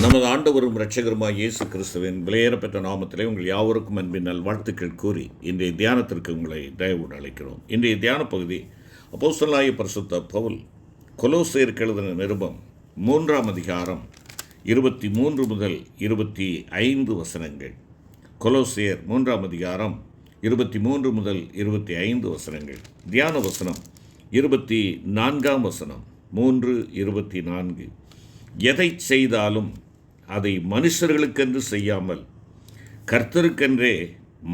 நமது ஆண்டவரும் இரட்சகருமாய் இயேசு கிறிஸ்துவின் விலையேறப்பெற்ற நாமத்திலே உங்கள் யாவருக்கும் அன்பின் நல்வாழ்த்துக்கள் கூறி இன்றைய தியானத்திற்கு உங்களை தயவுடன் அழைக்கிறோம். இன்றைய தியான பகுதி அப்போஸ்தலனாகிய பரிசுத்த பவுல் கொலோசேயருக்கு எழுதின நிருபம் 3ஆம் அதிகாரம் 23 முதல் 25 வசனங்கள். கொலோசேயர் 3ஆம் அதிகாரம் 23 முதல் 25 வசனங்கள். தியான வசனம் 24ஆம் வசனம் 3:24. எதை செய்தாலும் அதை மனுஷர்களுக்கென்று செய்யாமல் கர்த்தருக்கென்றே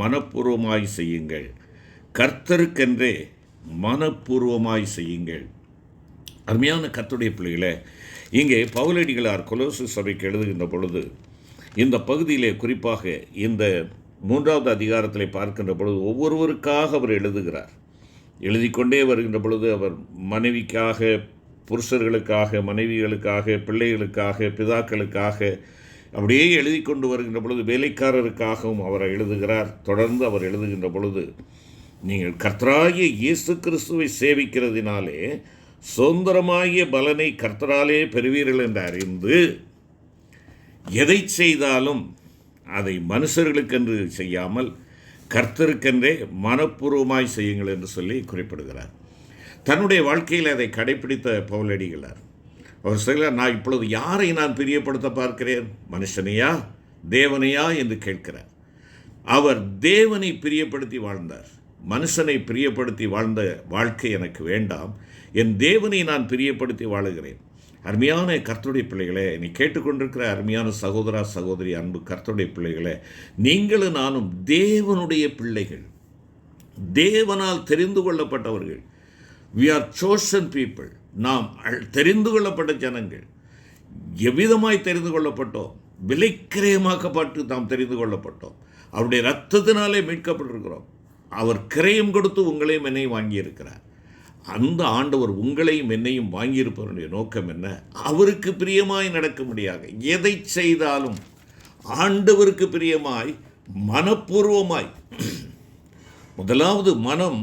மனப்பூர்வமாய் செய்யுங்கள். கர்த்தருக்கென்றே மனப்பூர்வமாய் செய்யுங்கள். அருமையான கர்த்தருடைய பிள்ளைகளே, இங்கே பவுலடிகளார் கொலோசு சபைக்கு எழுதுகின்ற பொழுது இந்த பகுதியிலே குறிப்பாக இந்த 3வது அதிகாரத்திலே பார்க்கின்ற பொழுது ஒவ்வொருவருக்காக அவர் எழுதுகிறார். எழுதிக்கொண்டே வருகின்ற பொழுது அவர் மனைவிக்காக, புருஷர்களுக்காக, மனைவிகளுக்காக, பிள்ளைகளுக்காக, பிதாக்களுக்காக அப்படியே எழுதி கொண்டு வருகின்ற பொழுது வேலைக்காரருக்காகவும் அவர் எழுதுகிறார். தொடர்ந்து அவர் எழுதுகின்ற பொழுது, நீங்கள் கர்த்தராகிய இயேசு கிறிஸ்துவை சேவிக்கிறதினாலே சுதந்திரமாகிய பலனை கர்த்தராலே பெறுவீர்கள் என்று அறிந்து எதை செய்தாலும் அதை மனுஷர்களுக்கென்று செய்யாமல் கர்த்தருக்கென்றே மனப்பூர்வமாய் செய்யுங்கள் என்று சொல்லி குறிப்பிடுகிறார். தன்னுடைய வாழ்க்கையில் அதை கடைப்பிடித்த பவுலடிகளார் அவர் சொல்கிறார், நான் இப்பொழுது யாரை நான் பிரியப்படுத்த பார்க்கிறேன், மனுஷனையா தேவனையா என்று கேட்கிறார். அவர் தேவனை பிரியப்படுத்தி வாழ்ந்தார். மனுஷனை பிரியப்படுத்தி வாழ்ந்த வாழ்க்கை எனக்கு வேண்டாம், என் தேவனை நான் பிரியப்படுத்தி வாழுகிறேன். அருமையான கர்த்தருடைய பிள்ளைகளே, நீ கேட்டுக்கொண்டிருக்கிற அருமையான சகோதரா சகோதரி, அன்பு கர்த்தருடைய பிள்ளைகளே, நீங்களும் நானும் தேவனுடைய பிள்ளைகள், தேவனால் தெரிந்து கொள்ளப்பட்டவர்கள். We are chosen people. நாம் தெரிந்து கொள்ளப்பட்ட ஜனங்கள். எவ்விதமாய் தெரிந்து கொள்ளப்பட்டோம்? விலைக்கிரயமாக்கப்பட்டு நாம் தெரிந்து கொள்ளப்பட்டோம். அவருடைய இரத்தத்தினாலே மீட்கப்பட்டிருக்கிறோம். அவர் கிரயம் கொடுத்து உங்களையும் என்னையும் வாங்கியிருக்கிறார். அந்த ஆண்டவர் உங்களையும் என்னையும் வாங்கியிருப்பவருடைய நோக்கம் என்ன? அவருக்கு பிரியமாய் நடக்கும்படியாக எதை செய்தாலும் ஆண்டவருக்கு பிரியமாய் மனப்பூர்வமாய். முதலாவது மனம்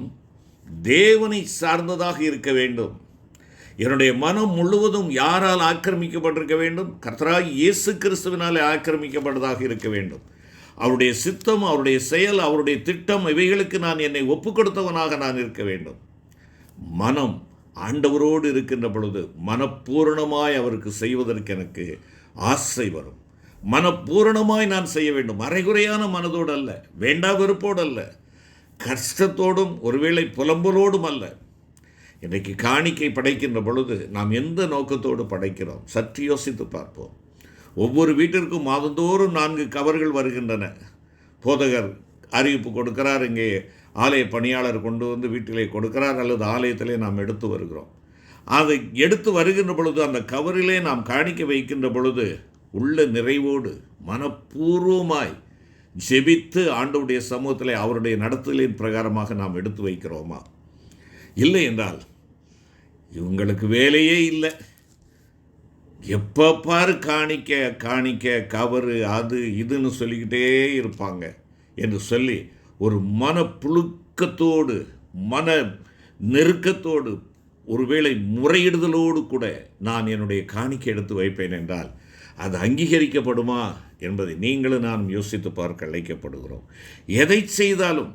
தேவனை சார்ந்ததாக இருக்க வேண்டும். என்னுடைய மனம் முழுவதும் யாரால் ஆக்கிரமிக்கப்பட்டிருக்க வேண்டும்? கர்த்தராகிய இயேசு கிறிஸ்துவினாலே ஆக்கிரமிக்கப்பட்டதாக இருக்க வேண்டும். அவருடைய சித்தம், அவருடைய செயல், அவருடைய திட்டம், இவைகளுக்கு நான் என்னை ஒப்பு கொடுத்தவனாக நான் இருக்க வேண்டும். மனம் ஆண்டவரோடு இருக்கின்ற பொழுது மனப்பூரணமாய் அவருக்கு செய்வதற்கு எனக்கு ஆசை வரும். மனப்பூரணமாய் நான் செய்ய வேண்டும். அரைகுறையான மனதோடு அல்ல, வேண்டா வெறுப்போடு அல்ல, கஷ்டத்தோடும் ஒருவேளை புலம்பலோடும் அல்ல. இன்றைக்கு காணிக்கை படைக்கின்ற பொழுது நாம் எந்த நோக்கத்தோடு படைக்கிறோம்? சற்று யோசித்து பார்ப்போம். ஒவ்வொரு வீட்டிற்கும் மாதந்தோறும் 4 கவர்கள் வருகின்றன. போதகர் அறிவிப்பு கொடுக்கிறார், இங்கே ஆலய பணியாளர் கொண்டு வந்து வீட்டிலே கொடுக்கிறார், அல்லது ஆலயத்திலே நாம் எடுத்து வருகிறோம். அதை எடுத்து வருகின்ற பொழுது அந்த கவரிலே நாம் காணிக்கை வைக்கின்ற பொழுது உள்ள நிறைவோடு மனப்பூர்வமாய் ஜெபித்து ஆண்டவருடைய சமூகத்தில் அவருடைய நடத்துதலின் பிரகாரமாக நாம் எடுத்து வைக்கிறோமா? இல்லை என்றால் இவங்களுக்கு வேலையே இல்லை, எப்போ பாரு காணிக்க காணிக்க கவரு அது இதுன்னு சொல்லிக்கிட்டே இருப்பாங்க என்று சொல்லி ஒரு மன புழுக்கத்தோடு, மன நெருக்கத்தோடு, ஒருவேளை முறையிடுதலோடு கூட நான் என்னுடைய காணிக்கை எடுத்து வைப்பேன் என்றால் அது அங்கீகரிக்கப்படுமா என்பதை நீங்களும் நான் யோசித்து பார்க்க அழைக்கப்படுகிறோம். எதை செய்தாலும்,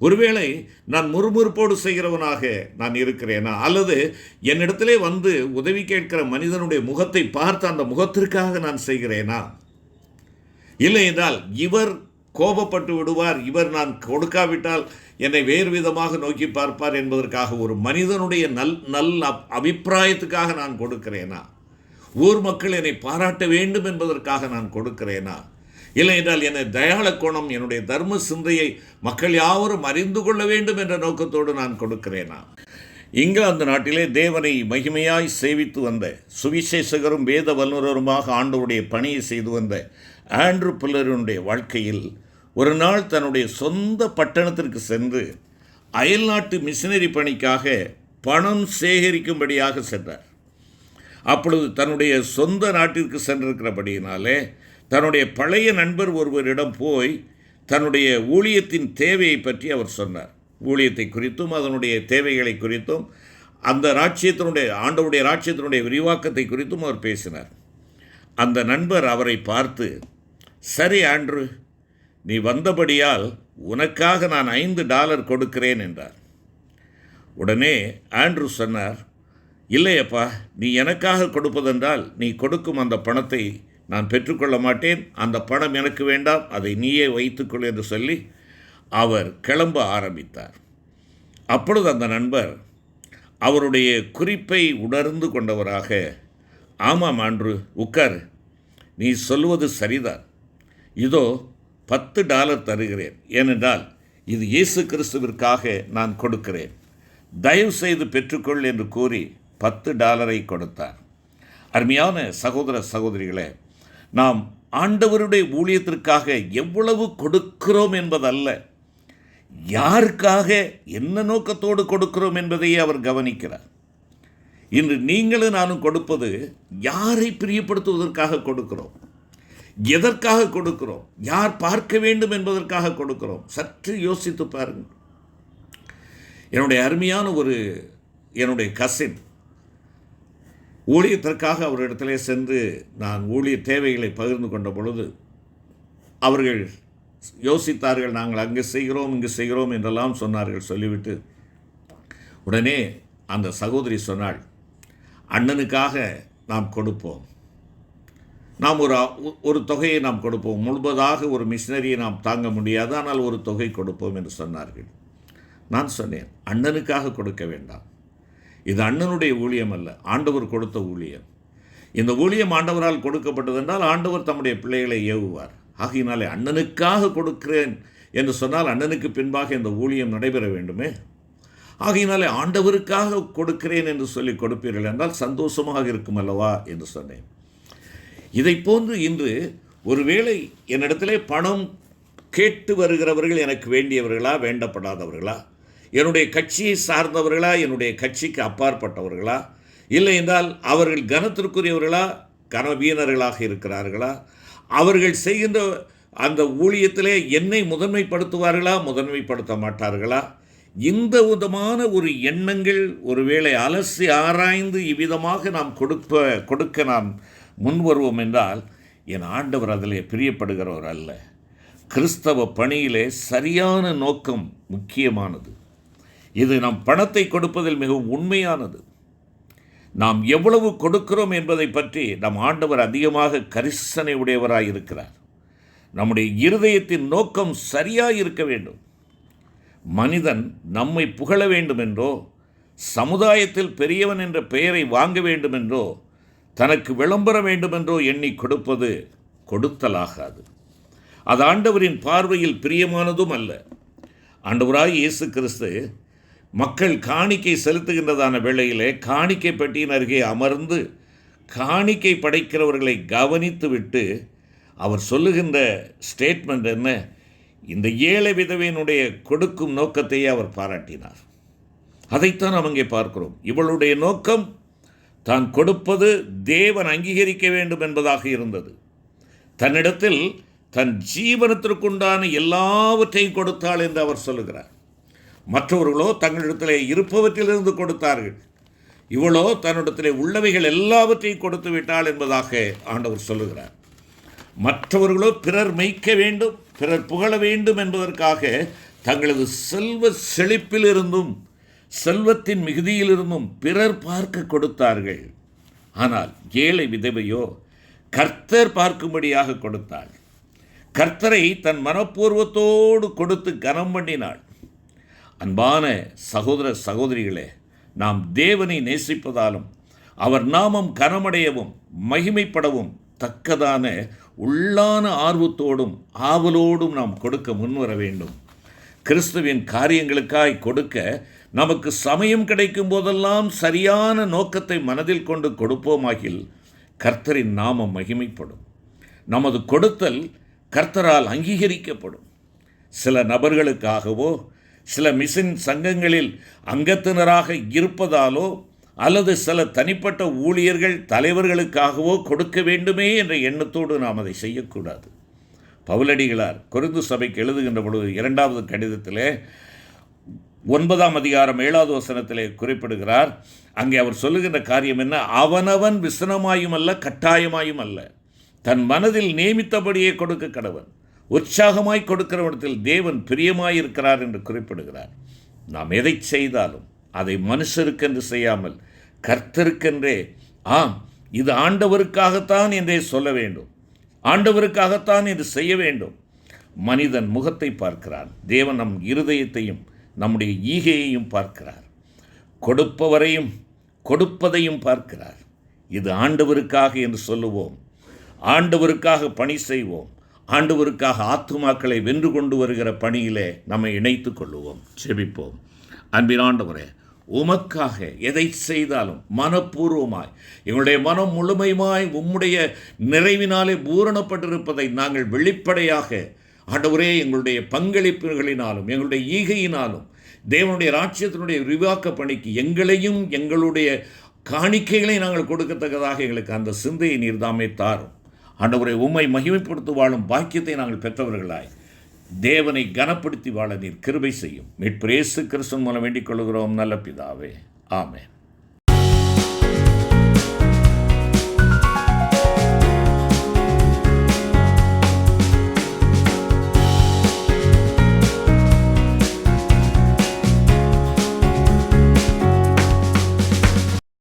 ஒருவேளை நான் முறுமுறுப்போடு செய்கிறவனாக நான் இருக்கிறேனா, அல்லது என்னிடத்திலே வந்து உதவி கேட்கிற மனிதனுடைய முகத்தை பார்த்து அந்த முகத்திற்காக நான் செய்கிறேனா? இல்லை என்றால் இவர் கோபப்பட்டு விடுவார், இவர் நான் கொடுக்காவிட்டால் என்னை வேறு விதமாக நோக்கி பார்ப்பார் என்பதற்காக ஒரு மனிதனுடைய நல் அபிப்பிராயத்துக்காக நான் கொடுக்கிறேனா? ஊர் மக்கள் என்னை பாராட்ட வேண்டும் என்பதற்காக நான் கொடுக்கிறேனா? இல்லை என்றால் என்னை தயாள கோணம், என்னுடைய தர்ம சிந்தையை மக்கள் யாவரும் அறிந்து கொள்ள வேண்டும் என்ற நோக்கத்தோடு நான் கொடுக்கிறேனா? இங்கிலாந்து நாட்டிலே தேவனை மகிமையாய் சேவித்து வந்த சுவிசேஷகரும் வேத வல்லுநருமாக ஆண்டவருடைய பணியை செய்து வந்த ஆண்ட்ரூ புல்லருடைய வாழ்க்கையில் ஒரு நாள் தன்னுடைய சொந்த பட்டணத்திற்கு சென்று அயல்நாட்டு மிஷினரி பணிக்காக பணம் சேகரிக்கும்படியாக சென்றார். அப்பொழுது தன்னுடைய சொந்த நாட்டிற்கு சென்றிருக்கிறபடியினாலே தன்னுடைய பழைய நண்பர் ஒருவரிடம் போய் தன்னுடைய ஊழியத்தின் தேவையை பற்றி அவர் சொன்னார். ஊழியத்தை குறித்தும் அதனுடைய தேவைகளை குறித்தும் அந்த ராஜ்யத்தினுடைய ஆண்டவருடைய ராஜ்யத்தினுடைய விரிவாக்கத்தை குறித்தும் அவர் பேசினார். அந்த நண்பர் அவரை பார்த்து, சரி ஆண்ட்ரூ, நீ வந்தபடியால் உனக்காக நான் $5 கொடுக்கிறேன் என்றார். உடனே ஆண்ட்ரூ சொன்னார், இல்லையப்பா, நீ எனக்காக கொடுப்பதென்றால் நீ கொடுக்கும் அந்த பணத்தை நான் பெற்றுக்கொள்ள மாட்டேன். அந்த பணம் எனக்கு வேண்டாம், அதை நீயே வைத்துக்கொள் என்று சொல்லி அவர் கிளம்ப ஆரம்பித்தார். அப்பொழுது அந்த நண்பர் அவருடைய குறிப்பை உணர்ந்து கொண்டவராக, ஆமாம் ஆண்ட்ரூ, உட்கார், நீ சொல்வது சரிதான். இதோ $10 தருகிறேன், ஏனென்றால் இது இயேசு கிறிஸ்துவிற்காக நான் கொடுக்கிறேன், தயவு செய்து பெற்றுக்கொள் என்று கூறி $10 கொடுத்தார். அருமையான சகோதர சகோதரிகளே, நாம் ஆண்டவருடைய ஊழியத்திற்காக எவ்வளவு கொடுக்கிறோம் என்பதல்ல, யாருக்காக என்ன நோக்கத்தோடு கொடுக்கிறோம் என்பதையே அவர் கவனிக்கிறார். இன்று நீங்களும் நானும் கொடுப்பது யாரை பிரியப்படுத்துவதற்காக கொடுக்கிறோம், எதற்காக கொடுக்கிறோம், யார் பார்க்க வேண்டும் என்பதற்காக கொடுக்கிறோம்? சற்று யோசித்து பாருங்கள். என்னுடைய அருமையான என்னுடைய கசின் ஊழியத்திற்காக அவரிடத்திலே சென்று நான் ஊழிய தேவைகளை பகிர்ந்து கொண்ட பொழுது அவர்கள் யோசித்தார்கள், நாங்கள் அங்கே செய்கிறோம் இங்கு செய்கிறோம் என்றெல்லாம் சொன்னார்கள். சொல்லிவிட்டு உடனே அந்த சகோதரி சொன்னாள், அண்ணனுக்காக நாம் கொடுப்போம், நாம் ஒரு தொகையை நாம் கொடுப்போம், முழுவதாக ஒரு மிஷினரியை நாம் தாங்க முடியாது, ஆனால் ஒரு தொகை கொடுப்போம் என்று சொன்னார்கள். நான் சொன்னேன், அண்ணனுக்காக கொடுக்க வேண்டாம், இது அண்ணனுடைய ஊழியம் அல்ல, ஆண்டவர் கொடுத்த ஊழியம். இந்த ஊழியம் ஆண்டவரால் கொடுக்கப்பட்டதென்றால் ஆண்டவர் தம்முடைய பிள்ளைகளை ஏவுவார். ஆகையினாலே அண்ணனுக்காக கொடுக்கிறேன் என்று சொன்னால் அண்ணனுக்கு பின்பாக இந்த ஊழியம் நடைபெற வேண்டுமே. ஆகையினாலே ஆண்டவருக்காக கொடுக்கிறேன் என்று சொல்லி கொடுப்பீர்கள் என்றால் சந்தோஷமாக இருக்கும் அல்லவா என்று சொன்னேன். இதை போன்று இன்று ஒருவேளை என்னிடத்திலே பணம் கேட்டு வருகிறவர்கள் எனக்கு வேண்டியவர்களா வேண்டப்படாதவர்களா, என்னுடைய கட்சியை சார்ந்தவர்களா, என்னுடைய கட்சிக்கு அப்பாற்பட்டவர்களா, இல்லை என்றால் அவர்கள் கனத்திற்குரியவர்களா, கனவீனர்களாக இருக்கிறார்களா, அவர்கள் செய்கின்ற அந்த ஊழியத்திலே என்னை முதன்மைப்படுத்துவார்களா, முதன்மைப்படுத்த மாட்டார்களா, இந்த விதமான ஒரு எண்ணங்கள் ஒருவேளை அலசி ஆராய்ந்து இவ்விதமாக நாம் கொடுக்க நாம் முன் வருவோம் என்றால் என் ஆண்டவர் அதிலே பிரியப்படுகிறவர் அல்ல. கிறிஸ்தவ பணியிலே சரியான நோக்கம் முக்கியமானது. இது நம் பணத்தை கொடுப்பதில் மிகவும் உண்மையானது. நாம் எவ்வளவு கொடுக்கிறோம் என்பதை பற்றி நம் ஆண்டவர் அதிகமாக கரிசனை உடையவராய் இருக்கிறார். நம்முடைய இருதயத்தின் நோக்கம் சரியாக இருக்க வேண்டும். மனிதன் நம்மை புகழ வேண்டுமென்றோ, சமுதாயத்தில் பெரியவன் என்ற பெயரை வாங்க வேண்டுமென்றோ, தனக்கு விளம்பரம் வேண்டுமென்றோ எண்ணி கொடுப்பது கொடுத்தலாகாது. அது ஆண்டவரின் பார்வையில் பிரியமானதும் அல்ல. ஆண்டவராய் இயேசு கிறிஸ்து மக்கள் காணிக்கை செலுத்துகின்றதான வேளையிலே காணிக்கை பெட்டியின் அருகே அமர்ந்து காணிக்கை படைக்கிறவர்களை கவனித்து விட்டு அவர் சொல்லுகின்ற ஸ்டேட்மெண்ட் என்ன? இந்த ஏழை விதவையினுடைய கொடுக்கும் நோக்கத்தையே அவர் பாராட்டினார். அதைத்தான் நாம் அங்கே பார்க்கிறோம். இவளுடைய நோக்கம் தான் கொடுப்பது தேவன் அங்கீகரிக்க வேண்டும் என்பதாக இருந்தது. தன்னிடத்தில் தன் ஜீவனத்திற்குண்டான எல்லாவற்றையும் கொடுத்தாள் என்று அவர் சொல்லுகிறார். மற்றவர்களோ தங்களிடத்திலே இருப்பவற்றிலிருந்து கொடுத்தார்கள். இவளோ தன்னிடத்திலே உள்ளவைகள் எல்லாவற்றையும் கொடுத்து விட்டாள் என்பதாக ஆண்டவர் சொல்லுகிறார். மற்றவர்களோ பிறர் மெய்க்க வேண்டும், பிறர் புகழ வேண்டும் என்பதற்காக தங்களது செல்வ செழிப்பிலிருந்தும் செல்வத்தின் மிகுதியிலிருந்தும் பிறர் பார்க்க கொடுத்தார்கள். ஆனால் ஏழை விதவையோ கர்த்தர் பார்க்கும்படியாக கொடுத்தாள். கர்த்தரை தன் மனப்பூர்வத்தோடு கொடுத்து கனம் பண்ணினாள். அன்பான சகோதர சகோதரிகளே, நாம் தேவனை நேசிப்பதாலும் அவர் நாமம் கனமடையவும் மகிமைப்படவும் தக்கதான உள்ளான ஆர்வத்தோடும் ஆவலோடும் நாம் கொடுக்க முன்வர வேண்டும். கிறிஸ்துவின் காரியங்களுக்காய் கொடுக்க நமக்கு சமயம் கிடைக்கும் போதெல்லாம் சரியான நோக்கத்தை மனதில் கொண்டு கொடுப்போமாகில் கர்த்தரின் நாமம் மகிமைப்படும். நமது கொடுத்தல் கர்த்தரால் அங்கீகரிக்கப்படும். சில நபர்களுக்காகவோ சில மிஷன் சங்கங்களில் அங்கத்தினராக இருப்பதாலோ அல்லது சில தனிப்பட்ட ஊழியர்கள் தலைவர்களுக்காகவோ கொடுக்க வேண்டுமே என்ற எண்ணத்தோடு நாம் அதை செய்யக்கூடாது. பவுலடிகளார் கொரிந்து சபைக்கு எழுதுகின்ற பொழுது 2வது கடிதத்திலே 9ஆம் அதிகாரம் 7வது வசனத்திலே குறிப்பிடுகிறார். அங்கே அவர் சொல்லுகின்ற காரியம் என்ன? அவனவன் விசனமாயும் அல்ல, கட்டாயமாயும் அல்ல. தன் மனதில் நியமித்தபடியே கொடுக்க கடவன். உற்சாகமாய் கொடுக்கிறவனத்தில் தேவன் பிரியமாயிருக்கிறார் என்று குறிப்பிடுகிறார். நாம் எதை செய்தாலும் அதை மனுஷருக்கென்று செய்யாமல் கர்த்தருக்கென்றே, ஆம் இது ஆண்டவருக்காகத்தான் என்றே சொல்ல வேண்டும், ஆண்டவருக்காகத்தான் என்று செய்ய வேண்டும். மனிதன் முகத்தை பார்க்கிறான், தேவன் நம் இருதயத்தையும் நம்முடைய ஈகையையும் பார்க்கிறார். கொடுப்பவரையும் கொடுப்பதையும் பார்க்கிறார். இது ஆண்டவருக்காக என்று சொல்லுவோம். ஆண்டவருக்காக பணி செய்வோம். ஆண்டவருக்காக ஆத்துமாக்களை வென்று கொண்டு வருகிற பணியிலே நம்மை இணைத்து கொள்ளுவோம். செபிப்போம். அன்பின் ஆண்டவரே, உமக்காக எதை செய்தாலும் மனப்பூர்வமாய், எங்களுடைய மனம் முழுமையுமாய் உம்முடைய நிறைவினாலே பூரணப்பட்டிருப்பதை நாங்கள் வெளிப்படையாக ஆண்டவரே எங்களுடைய பங்களிப்புகளினாலும் எங்களுடைய ஈகையினாலும் தேவனுடைய ராஜ்யத்தினுடைய விரிவாக்க பணிக்கு எங்களையும் எங்களுடைய காணிக்கைகளை நாங்கள் கொடுக்கத்தக்கதாக எங்களுக்கு அந்த சிந்தையை நீர்தாமே தாரும். ஆண்டவரை உம்மை மகிமைப்படுத்தி வாழும் பாக்கியத்தை நாங்கள் பெற்றவர்களாய் தேவனை கனப்படுத்தி வாழ நீர் கிருபை செய்யும். மீட்பர் இயேசு கிறிஸ்துவின் மூலம் வேண்டிக் கொள்கிறோம் நல்ல பிதாவே. ஆமென்.